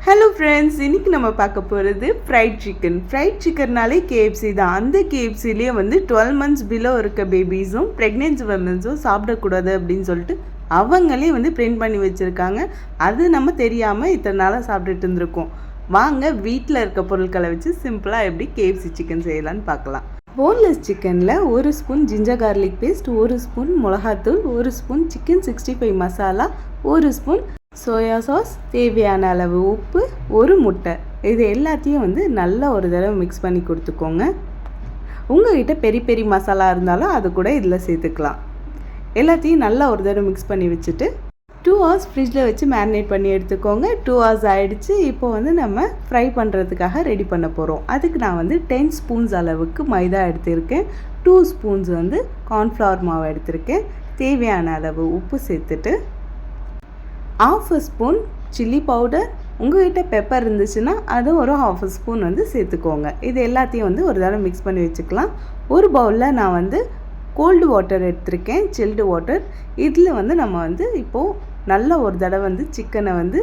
Hello friends, இன்றைக்கி நம்ம பார்க்க போகிறது ஃப்ரைட் சிக்கன். ஃப்ரைட் சிக்கன்னாலே கேஎஃப்சி தான். அந்த கேஎஃப்சிலேயே வந்து 12 மந்த்ஸ் பிலோ இருக்க பேபிஸும் ப்ரெக்னென்சி விமன்ஸும் சாப்பிடக்கூடாது அப்படின்னு சொல்லிட்டு அவங்களே வந்து பிரிண்ட் பண்ணி வச்சுருக்காங்க. அது நம்ம தெரியாமல் இத்தனை நாளாக சாப்பிட்டுட்டு இருந்திருக்கோம். வாங்க வீட்டில் இருக்க பொருட்களை வச்சு சிம்பிளாக எப்படி கேஎஃப்சி சிக்கன் செய்யலான்னு பார்க்கலாம். போன்லெஸ் சிக்கனில் 1 spoon ginger garlic paste, 1 spoon மிளகாத்தூள், 1 spoon chicken 65 masala, 1 spoon soya sauce, தேவையான அளவு உப்பு, 1 முட்டை. இது எல்லாத்தையும் வந்து நல்லா ஒரு தடவை மிக்ஸ் பண்ணி கொடுத்துக்கோங்க. உங்கள்கிட்ட பெரிய பெரிய மசாலா இருந்தாலும் அது கூட இதில் சேர்த்துக்கலாம். எல்லாத்தையும் நல்லா ஒரு தடவை மிக்ஸ் பண்ணி வச்சுட்டு 2 ஹவர்ஸ் ஃப்ரிட்ஜில் வச்சு மேரினேட் பண்ணி எடுத்துக்கோங்க. 2 ஹவர்ஸ் ஆகிடுச்சு. இப்போ வந்து நம்ம ஃப்ரை பண்ணுறதுக்காக ரெடி பண்ண போகிறோம். அதுக்கு நான் வந்து 10 ஸ்பூன்ஸ் அளவுக்கு மைதா எடுத்திருக்கேன். 2 ஸ்பூன்ஸ் வந்து கார்ன்ஃப்ளவர் மாவு எடுத்திருக்கேன். தேவையான அளவு உப்பு சேர்த்துட்டு 1/2 ஸ்பூன் சில்லி பவுடர், உங்கள்கிட்ட பெப்பர் இருந்துச்சுன்னா அது ஒரு 1/2 ஸ்பூன் வந்து சேர்த்துக்கோங்க. இது எல்லாத்தையும் வந்து ஒரு தடவை மிக்ஸ் பண்ணி வச்சுக்கலாம். ஒரு பவுலில் நான் வந்து கோல்டு வாட்டர் எடுத்திருக்கேன், சில்டு வாட்டர். இதில் வந்து நம்ம வந்து இப்போது நல்ல ஒரு தடவை வந்து சிக்கனை வந்து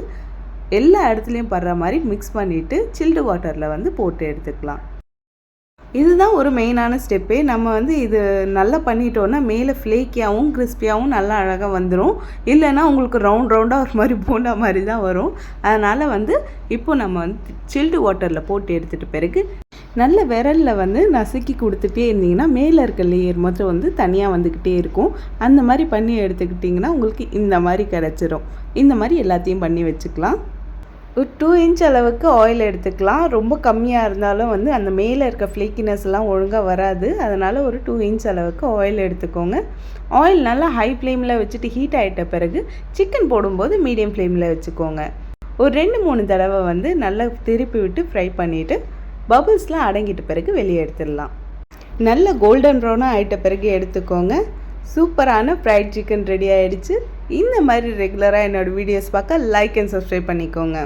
எல்லா இடத்துலையும் படுற மாதிரி மிக்ஸ் பண்ணிவிட்டு சில்டு வாட்டரில் வந்து போட்டு எடுத்துக்கலாம். இதுதான் ஒரு மெயினான ஸ்டெப்பே. நம்ம வந்து இது நல்லா பண்ணிட்டோன்னா மேலே ஃப்ளேக்கியாகவும் கிறிஸ்பியாகவும் நல்லா அழகாக வந்துடும். இல்லைன்னா உங்களுக்கு ரவுண்டாக ஒரு மாதிரி போண்டா மாதிரி தான் வரும். அதனால் வந்து இப்போ நம்ம வந்து சில்டு வாட்டரில் போட்டு எடுத்துகிட்ட பிறகு நல்ல விரலில் வந்து நசுக்கி கொடுத்துட்டே இருந்தீங்கன்னா மேலே இருக்க லேயர் மட்டும் வந்து தனியாக வந்துக்கிட்டே இருக்கும். அந்த மாதிரி பண்ணி எடுத்துக்கிட்டிங்கன்னா உங்களுக்கு இந்த மாதிரி கிடச்சிரும். இந்த மாதிரி எல்லாத்தையும் பண்ணி வச்சுக்கலாம். ஒரு 2 இன்ச் அளவுக்கு ஆயில் எடுத்துக்கலாம். ரொம்ப கம்மியாக இருந்தாலும் வந்து அந்த மேலே இருக்க ஃப்ளேக்கினஸ்லாம் ஒழுங்காக வராது. அதனால் ஒரு 2 இன்ச் அளவுக்கு ஆயில் எடுத்துக்கோங்க. ஆயில் நல்லா ஹை ஃப்ளேமில் வச்சுட்டு ஹீட் ஆகிட்ட பிறகு சிக்கன் போடும்போது மீடியம் ஃப்ளேமில் வச்சுக்கோங்க. ஒரு 2-3 தடவை வந்து நல்லா திருப்பி விட்டு ஃப்ரை பண்ணிவிட்டு பபுள்ஸ்லாம் அடங்கிட்ட பிறகு வெளியே எடுத்துடலாம். நல்ல கோல்டன் ப்ரௌனாக ஆகிட்ட பிறகு எடுத்துக்கோங்க. சூப்பரான ஃப்ரைட் சிக்கன் ரெடி ஆகிடுச்சு. இந்த மாதிரி ரெகுலராக என்னோடய வீடியோஸ் பார்க்க லைக் அண்ட் சப்ஸ்கிரைப் பண்ணிக்கோங்க.